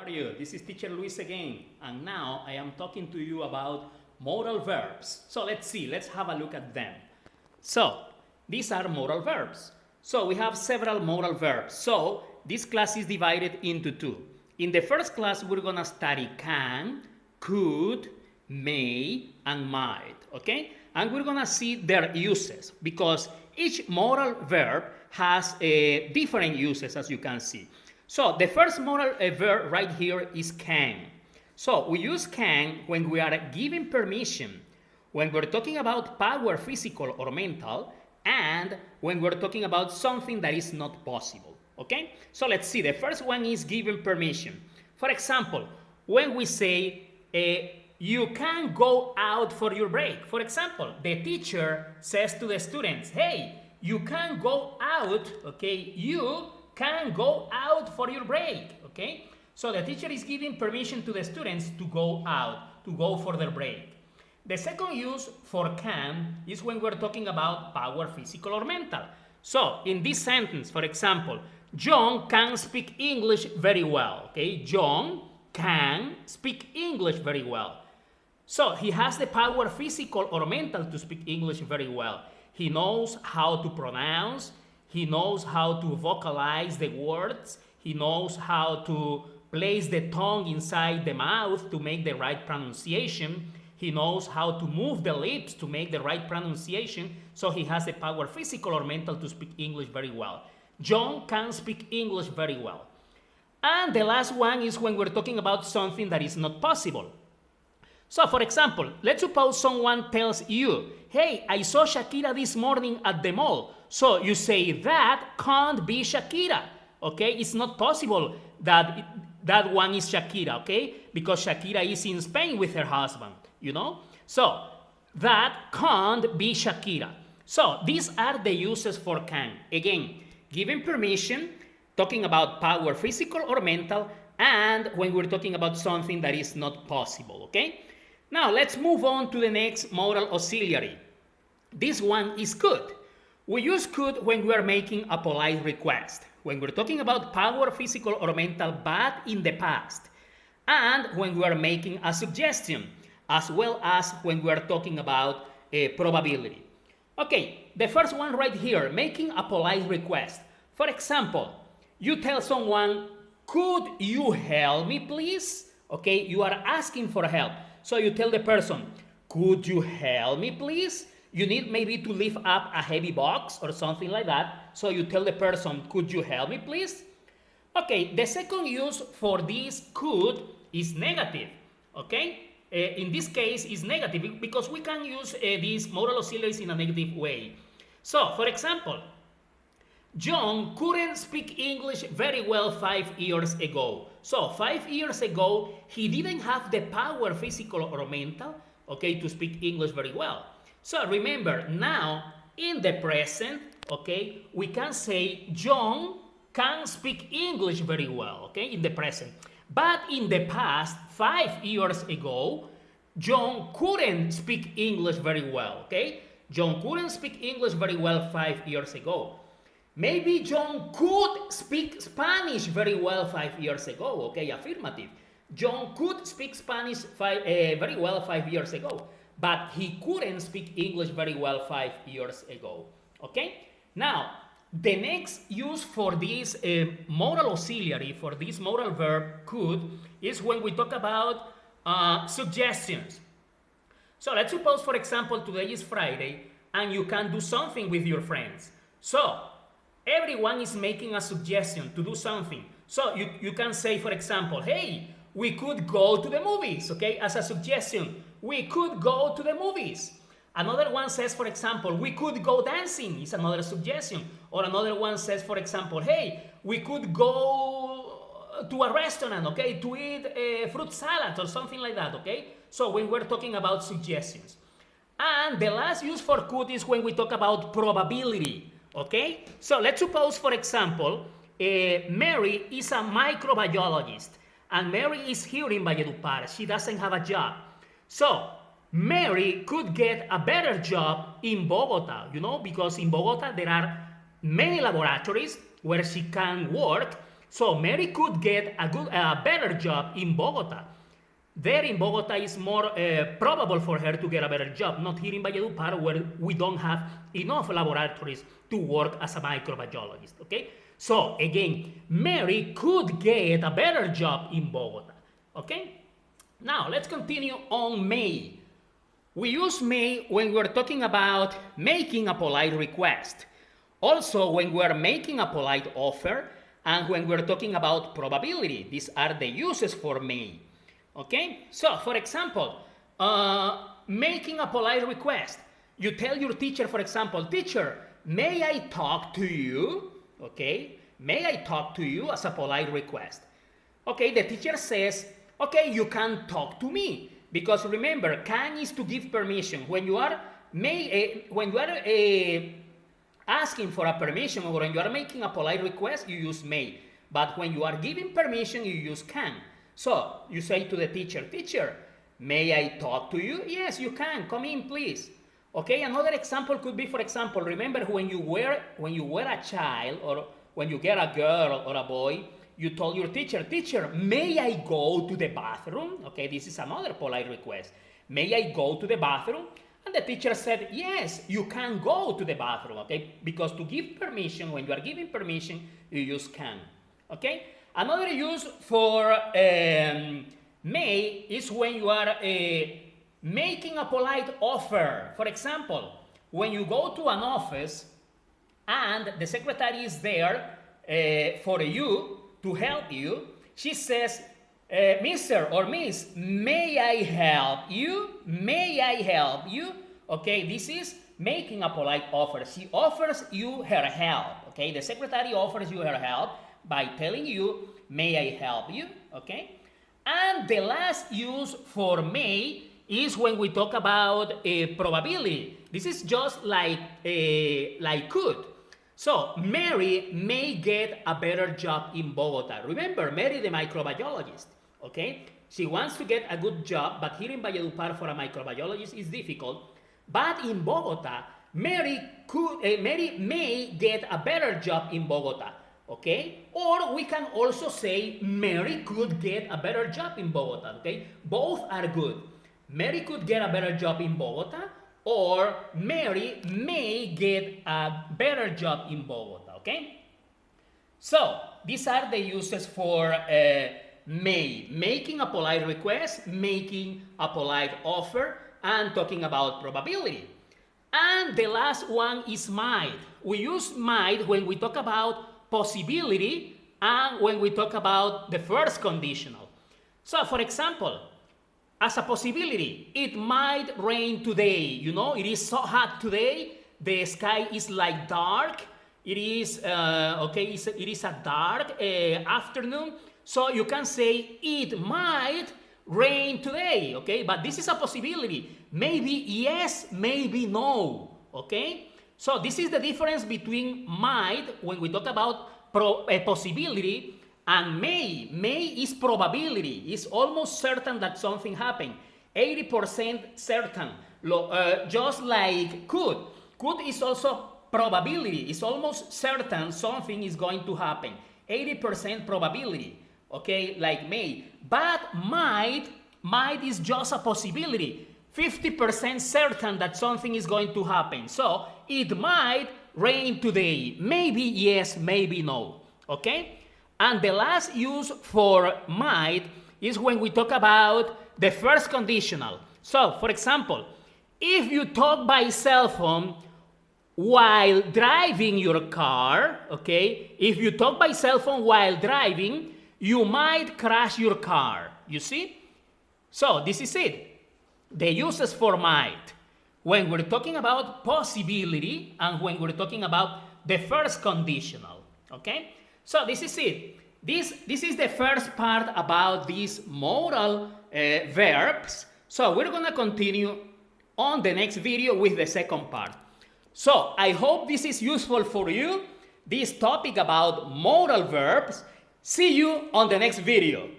are you? This is teacher Luis again, and now I am talking to you about modal verbs. So let's see, let's have a look at them. So these are modal verbs. So we have several modal verbs. So this class is divided into two. In the first class, we're gonna study can, could, may, and might, okay? And we're gonna see their uses because each modal verb has different uses, as you can see. So the first modal verb right here is can. So we use can when we are giving permission, when we're talking about power, physical or mental, and when we're talking about something that is not possible, okay? So let's see, the first one is giving permission. For example, when we say, you can go out for your break. For example, the teacher says to the students, hey, you can go out, okay? You can go out for your break, okay? So the teacher is giving permission to the students to go out, to go for their break. The second use for can is when we're talking about power, physical or mental. So in this sentence, for example, John can speak English very well, okay? John can speak English very well. So he has the power, physical or mental, to speak English very well. He knows how to pronounce, he knows how to vocalize the words, he knows how to place the tongue inside the mouth to make the right pronunciation, he knows how to move the lips to make the right pronunciation, so he has the power, physical or mental, to speak English very well. John can speak English very well. And the last one is when we're talking about something that is not possible. So, for example, let's suppose someone tells you, hey, I saw Shakira this morning at the mall. So you say, that can't be Shakira, okay? It's not possible that that one is Shakira, okay? Because Shakira is in Spain with her husband, you know? So, that can't be Shakira. So, these are the uses for can. Again, giving permission, talking about power, physical or mental, and when we're talking about something that is not possible, okay? Now, let's move on to the next modal auxiliary. This one is could. We use could when we are making a polite request, when we're talking about power, physical or mental, but in the past, and when we are making a suggestion, as well as when we are talking about a probability. Okay, the first one right here, making a polite request. For example, you tell someone, could you help me please? Okay, you are asking for help. So you tell the person, could you help me please? You need maybe to lift up a heavy box or something like that. So you tell the person, could you help me please? Okay, the second use for this could is negative. Okay, in this case is negative because we can use these modal auxiliaries in a negative way. So, for example, John couldn't speak English very well 5 years ago. So 5 years ago, he didn't have the power, physical or mental, okay, to speak English very well. So remember, now in the present, okay, we can say John can speak English very well, okay, in the present. But in the past, 5 years ago, John couldn't speak English very well, okay? John couldn't speak English very well 5 years ago. Maybe John could speak Spanish very well 5 years ago, okay, affirmative. John could speak Spanish very well 5 years ago, but he couldn't speak English very well 5 years ago, okay? Now, the next use for this modal auxiliary, for this modal verb could, is when we talk about suggestions. So let's suppose, for example, today is Friday and you can do something with your friends. So everyone is making a suggestion to do something. So you can say, for example, hey, we could go to the movies, okay, as a suggestion. We could go to the movies. Another one says, for example, we could go dancing, is another suggestion. Or another one says, for example, hey, we could go to a restaurant, okay, to eat fruit salad or something like that, okay? So when we're talking about suggestions. And the last use for could is when we talk about probability, okay? So let's suppose, for example, Mary is a microbiologist and Mary is here in Valledupar. She doesn't have a job. So Mary could get a better job in Bogota, you know, because in Bogota there are many laboratories where she can work So Mary could get a better job in Bogota. There in Bogota is more probable for her to get a better job, not here in Valledupar where we don't have enough laboratories to work as a microbiologist, okay? So again, Mary could get a better job in Bogota, okay? Now let's continue on may. We use may when we're talking about making a polite request. Also when we're making a polite offer and when we're talking about probability. These are the uses for may. Okay, so for example, making a polite request. You tell your teacher, for example, teacher, may I talk to you? Okay, may I talk to you as a polite request? Okay, the teacher says, okay, you can talk to me. Because remember, can is to give permission. When you are asking for a permission or when you are making a polite request, you use may. But when you are giving permission, you use can. So you say to the teacher, teacher, may I talk to you? Yes, you can. Come in, please. Okay, another example could be, for example, remember when you were a child or when you get a girl or a boy, you told your teacher, teacher, may I go to the bathroom? Okay, this is another polite request. May I go to the bathroom? And the teacher said, yes, you can go to the bathroom, okay? Because to give permission, when you are giving permission, you use can, okay? Another use for may is when you are making a polite offer. For example, when you go to an office and the secretary is there for you to help you, she says, Mr. or Miss, may I help you? May I help you? Okay, this is making a polite offer. She offers you her help. Okay, the secretary offers you her help by telling you, may I help you? Okay, and the last use for may is when we talk about probability. This is just like could. So Mary may get a better job in Bogota. Remember, Mary the microbiologist, okay? She wants to get a good job, but here in Valledupar for a microbiologist is difficult. But in Bogota, Mary may get a better job in Bogota, okay? Or we can also say Mary could get a better job in Bogota, okay? Both are good. Mary could get a better job in Bogota, or Mary may get a better job in Bogota, okay? So, these are the uses for may. Making a polite request, making a polite offer, and talking about probability. And the last one is might. We use might when we talk about possibility and when we talk about the first conditional. So, for example, as a possibility, it might rain today. You know, it is so hot today. The sky is like dark. It is, it is a dark afternoon. So you can say it might rain today, okay? But this is a possibility. Maybe yes, maybe no, okay? So this is the difference between might when we talk about a possibility and may. May is probability. It's almost certain that something happened. 80% certain. Just like could. Could is also probability. It's almost certain something is going to happen. 80% probability. Okay, like may. But might is just a possibility. 50% certain that something is going to happen. So it might rain today. Maybe yes, maybe no. Okay? And the last use for might is when we talk about the first conditional. So, for example, if you talk by cell phone while driving your car, okay, if you talk by cell phone while driving, you might crash your car. You see? So, this is it. The uses for might. When we're talking about possibility and when we're talking about the first conditional, okay? So this is it. This is the first part about these modal verbs. So we're going to continue on the next video with the second part. So I hope this is useful for you, this topic about modal verbs. See you on the next video.